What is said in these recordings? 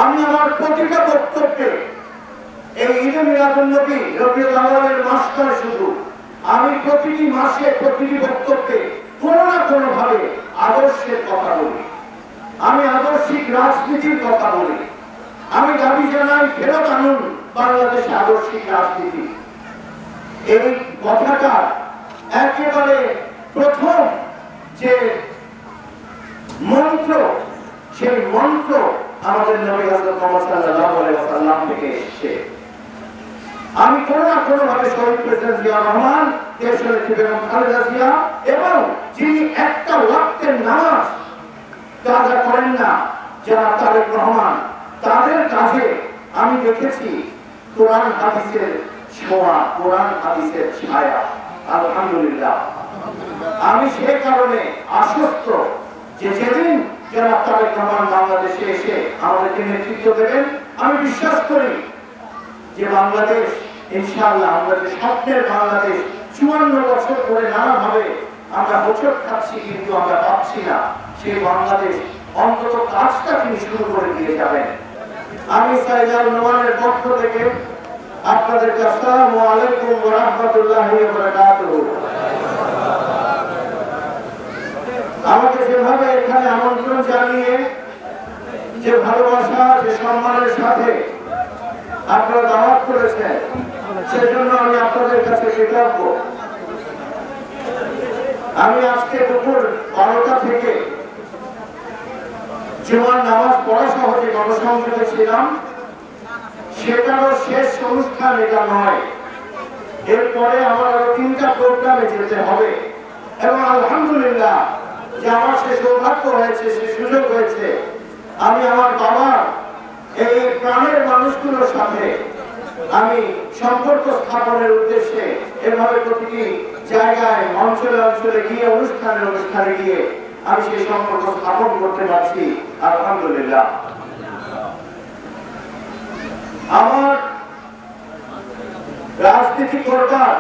আমি আমার প্রতিটা বক্তব্যে এই ঈদে মিলাদুন নবী রবিউল আউয়ালের মাসটা শুধু আমি প্রতিটি মাসে প্রতিটি বক্তব্যে কোনো না কোনো ভাবে আদর্শের কথা বলি, আমি আদর্শিক রাজনীতির কথা বলি। আমি দাবি জানাই ফেরত আনুন বাংলাদেশে আদর্শিক রাজনীতি। এই কথাটা একেবারে প্রথম যে মন্ত্র, সেই মন্ত্র আমাদের নবী হযরত মুহাম্মদ সাল্লাল্লাহু আলাইহি ওয়াসাল্লাম থেকে এসেছে। আমি কোনো না কোনো ভাবে শহীদ প্রেসিডেন্ট জিয়াউর রহমান, দেশনেত্রী বেগম খালেদা জিয়া এবং যিনি একটা ওয়াক্তের নামাজ কাজা করেন না যারা তারেক রহমান, তাদের কাজে আমি দেখেছি কোরআন হাদিসের ছোঁয়া, কোরআন হাদিসের ছায়া। আলহামদুলিল্লাহ, আমি সে কারণে আশ্বস্ত যে যেদিন যারা তারেক রহমান বাংলাদেশে এসে আমাদেরকে নেতৃত্ব দেবেন, আমি বিশ্বাস করি যে বাংলাদেশ ইনশাআল্লাহ, আমরা যে স্বপ্নের বাংলাদেশ 54 বছর পরে নানাভাবে আমরা হোঁচট খাচ্ছি কিন্তু আমরা পাচ্ছি না, সেই বাংলাদেশ অন্তত কাজটা তিনি শুরু করে দিয়ে যাবেন। আমি সাইদাল নোমানের পক্ষ থেকে আপনাদেরকে আসসালামু আলাইকুম ওয়া রাহমাতুল্লাহি ওয়া বারাকাতুহু। আমাকে যেভাবে এখানে আমন্ত্রণ জানিয়ে যে ভালোবাসা, যে সম্মানের সাথে আপনারা দাওয়াত করেছেন, সেজন্য আমি আপনাদের কাছে কৃতজ্ঞ। আমি আজকে দুপুর 12টা থেকে জুমার নামাজ পড়া সহ যে গণসংযোগে ছিলাম, সেটারও শেষ অনুষ্ঠান এটা নয়। এরপরে আমার আরো 3টা প্রোগ্রামে যেতে হবে এবং আলহামদুলিল্লাহ যে আমার সে সৌভাগ্য হয়েছে, সে সুযোগ হয়েছে, আমি আমার বাবার এই প্রাণের মানুষগুলোর সাথে আমি সম্পর্ক স্থাপনের উদ্দেশ্যে এভাবে প্রতিটি জায়গায় অঞ্চলে অঞ্চলে গিয়ে অনুষ্ঠানে গিয়ে আমি সেই সম্পর্ক স্থাপন করতে পারছি, আলহামদুলিল্লাহ। আমার রাজনীতি করবার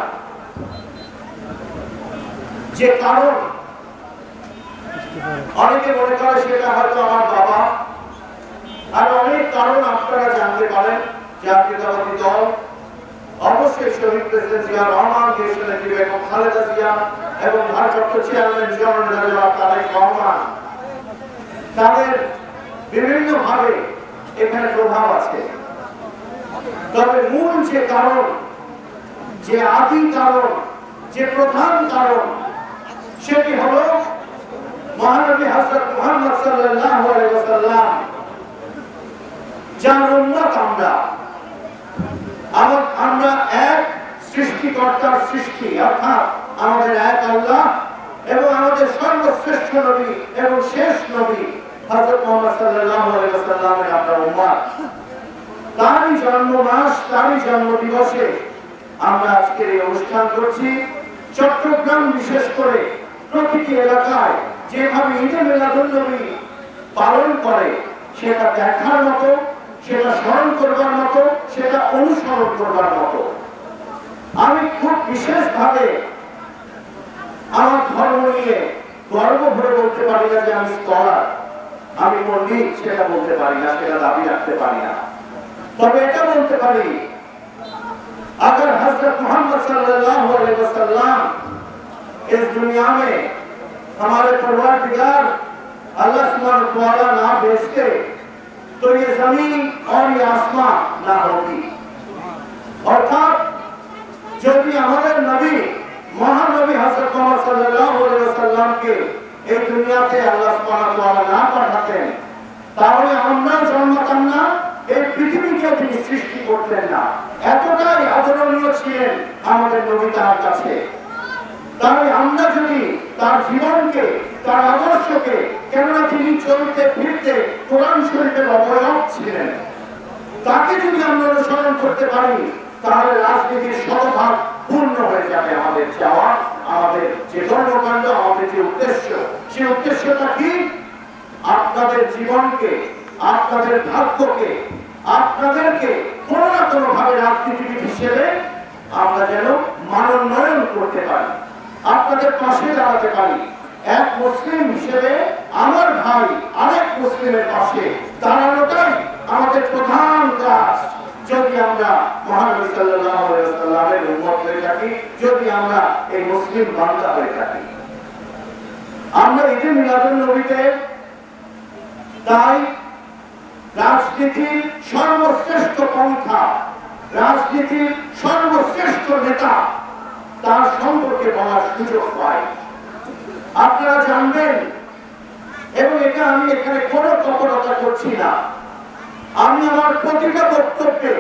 যে কারণ অনেকে মনে করে সেটা হয়তো আমার বাবা, আর অনেক কারণ আপনারা জানতে পারেন। জাতীয়তাবাদী দল, অবশ্যই শহীদ প্রেসিডেন্ট জিয়াউর রহমান, দেশনেত্রী বেগম খালেদা জিয়া এবং ভারপ্রাপ্ত চেয়ারম্যান জনাব তারেক রহমান, তাদের বিভিন্ন ভাবে এখানে প্রভাব আছে। তবে মূল যে কারণ, যে আদি কারণ, যে প্রধান কারণ, সেটি হল মহানবী হযরত মুহাম্মদ সাল্লাল্লাহু আলাইহি ওয়াসাল্লাম, যার উম্মত আমরা এক সৃষ্টিকর্তার সৃষ্টি, অর্থাৎ আমাদের এক আল্লাহ এবং আমাদের সর্বশ্রেষ্ঠ নবী এবং শেষ নবী হযরত মুহাম্মদ সাল্লাল্লাহু আলাইহি ওয়াসাল্লামের আমরা উম্মত। তারই জন্ম মাস, তারই জন্ম দিবসে আমরা আজকের এই অনুষ্ঠান করছি। চট্টগ্রাম বিশেষ করে প্রতিটি এলাকায় যেভাবে ঈদে মিলাদুন নবী পালন করে, সেটা দেখার মতো, সেটা স্মরণ করবার মতো, সেটা অনুসরণ করবার মতো। আমি খুব বিশেষভাবে আমার ধর্ম নিয়ে গর্ব ভরে বলতে পারি না যে আমি স্কলার, আমি পণ্ডিত, সেটা বলতে পারি না, সেটা দাবি রাখতে পারি না। তবে এটা বলতে পারি, अगर हजरत मोहम्मद सल्लल्लाहु अलैहि वसल्लम इस दुनिया में हमारे परवरदिगार अल्लाह सुब्हानहू व तआला ना भेजते तो ये जमीन और ये आसमान ना होती। अर्थात যদি আমাদের নবী মহানবী হযরত মুহাম্মদ সাল্লাল্লাহু আলাইহি ওয়াসাল্লাম কে এই দুনিয়াতে আল্লাহ সুবহানাহু ওয়া তাআলা না পাঠাতেন, তাহলে আমরা জন্মাতাম না, এই পৃথিবীকে তিনি সৃষ্টি করতেন না। এতটাই আদরণীয় ছিলেন আমাদের নবী তার কাছে। তাই আমরা যদি তার জীবনকে, তার আদর্শকে, কেননা তিনি চলতে ফিরতে কোরআন শরীফের অবয়ব ছিলেন, তাকে যদি আমরা অনুসরণ করতে পারি, তাহলে রাজনীতির শতভাগ পূর্ণ হয়ে যাবে আমাদের চাওয়া, আমাদের যে কর্মকাণ্ড, আমাদের যে উদ্দেশ্য। সেই উদ্দেশ্যটা কি? আপনাদের জীবনকে, আপনাদের ভাগ্যকে, আপনাদেরকে কোনো না কোনো ভাবে রাজনীতিবিদ হিসেবে আমরা যেন মানোন্নয়ন করতে পারি, আপনাদের পাশে দাঁড়াতে পারি। এক মুসলিম হিসেবে আমার ভাই আরেক মুসলিমের পাশে দাঁড়ানোটাই আমাদের মুসলিম বান্দা হয়ে থাকি। আমরা ঈদে মিলাদুন নবীতে তাই রাজনীতির সর্বশ্রেষ্ঠ পন্থা, রাজনীতির সর্বশ্রেষ্ঠ নেতা তার সম্পর্কে বলার সুযোগ পাই। আপনারা জানবেন, এবং এটা আমি এখানে কোনো কপটতা করছি না, আমি আমার প্রতিটা বক্তব্যে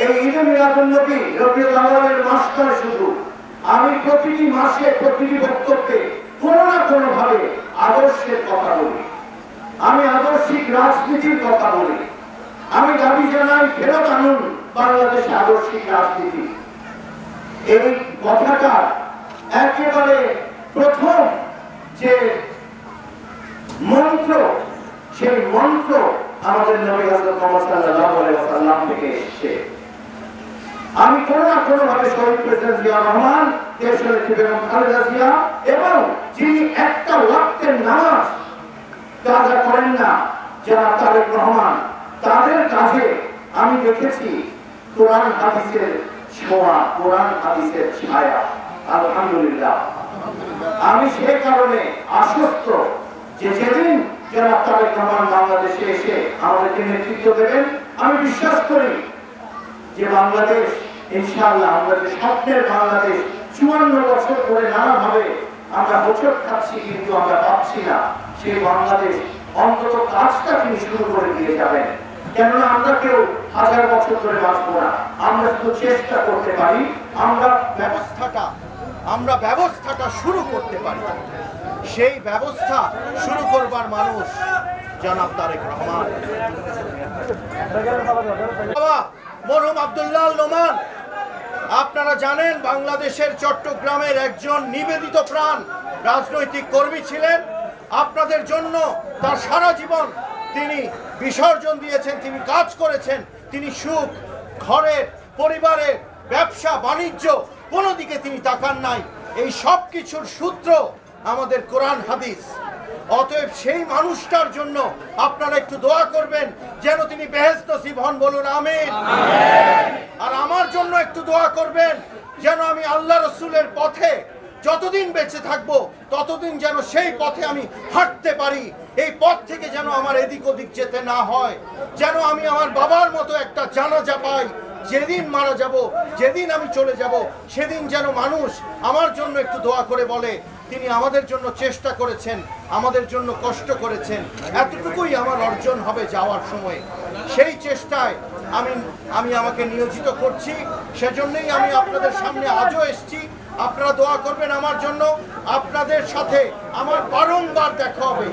এই ঈদে মিলাদুন নবী রবিউল আউয়ালের মাসটা শুধু আমি প্রতিটি মাসে প্রতিটি বক্তব্যে কোনো না কোনো ভাবে আদর্শের কথা বলি, আমি আদর্শিক রাজনীতির কথা বলি। আমি দাবি জানাই ফেরত আনুন বাংলাদেশে আদর্শিক রাজনীতি। এই কথাটা একেবারে প্রথম যে মন্ত্র, সেই মন্ত্র আমাদের নবী হযরত মুহাম্মদ সাল্লাল্লাহু আলাইহি ওয়াসাল্লাম থেকে এসেছে। আমি কোনো না কোনো ভাবে শহীদ প্রেসিডেন্ট জিয়াউর রহমান, দেশনেত্রী বেগম খালেদা জিয়া এবং যিনি একটা ওয়াক্তের নামাজ কাজা করেন না জনাব তারেক রহমান, তাদের কাজে আমি দেখেছি কোরআন হাদিসের ছোঁয়া, কোরআন হাদিসের ছায়া। আলহামদুলিল্লাহ, আমি সে কারণে আশ্বস্ত যে যেদিন জনাব তারেক রহমান বাংলাদেশে এসে আমাদেরকে নেতৃত্ব দেবেন, আমি বিশ্বাস করি যে বাংলাদেশ ইনশাআল্লাহ, আমরা যে স্বপ্নের বাংলাদেশ 54 বছর ধরে নানাভাবে আমরা হোঁচট খাচ্ছি কিন্তু আমরা পাচ্ছি না, সেই বাংলাদেশ অন্তত কাজটা তিনি শুরু করে দিয়ে যাবেন। কেননা আমরা কেউ 1000 বছর ধরে বাঁচবো না, আমরা শুধু চেষ্টা করতে পারি, আমরা ব্যবস্থাটা শুরু করতে পারি। সেই ব্যবস্থা শুরু করবার মানুষ জনাব তারেক রহমান। মরহুম আব্দুল্লাহ নোমান আপনারা জানেন বাংলাদেশের চট্টগ্রামের একজন নিবেদিত প্রাণ রাজনৈতিক কর্মী ছিলেন। আপনাদের জন্য তার সারা জীবন তিনি বিসর্জন দিয়েছেন, তিনি কাজ করেছেন। তিনি সুখ, ঘরের, পরিবারের, ব্যবসা বাণিজ্য কোনো দিকে তিনি তাকান নাই। এই সব কিছুর সূত্র আমাদের কোরআন হাদিস। অতএব সেই মানুষটার জন্য আপনারা একটু দোয়া করবেন যেন তিনি বেহেশত নসিব হন, বলুন আমিন। আর আমার জন্য একটু দোয়া করবেন যেন আমি আল্লাহ রসুলের পথে যতদিন বেঁচে থাকবো ততদিন যেন সেই পথে আমি হাঁটতে পারি। এই পথ থেকে যেন আমার এদিক ওদিক যেতে না হয়, যেন আমি আমার বাবার মতো একটা জানাজা পাই। যেদিন মারা যাব, যেদিন আমি চলে যাব, সেদিন যেন মানুষ আমার জন্য একটু দোয়া করে বলে তিনি আমাদের জন্য চেষ্টা করেছেন, আমাদের জন্য কষ্ট করেছেন, এতটুকুই আমার অর্জন হবে যাওয়ার সময়। সেই চেষ্টায় আমি আমাকে নিয়োজিত করছি, সেজন্যই আমি আপনাদের সামনে আজও এসেছি। আপনারা দোয়া করবেন আমার জন্য। আপনাদের সাথে আমার বারংবার দেখা হবে,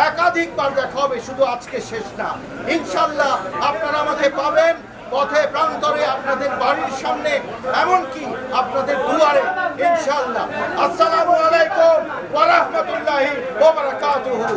একাধিকবার দেখা হবে, শুধু আজকে শেষ না। ইনশাআল্লাহ আপনারা আমাকে পাবেন পথে প্রান্তরে, আপনাদের বাড়ির সামনে, এমনকি আপনাদের দুয়ারে ইনশাআল্লাহ। আসসালামু আলাইকুম ওয়া রাহমাতুল্লাহি ওয়া বারাকাতুহু।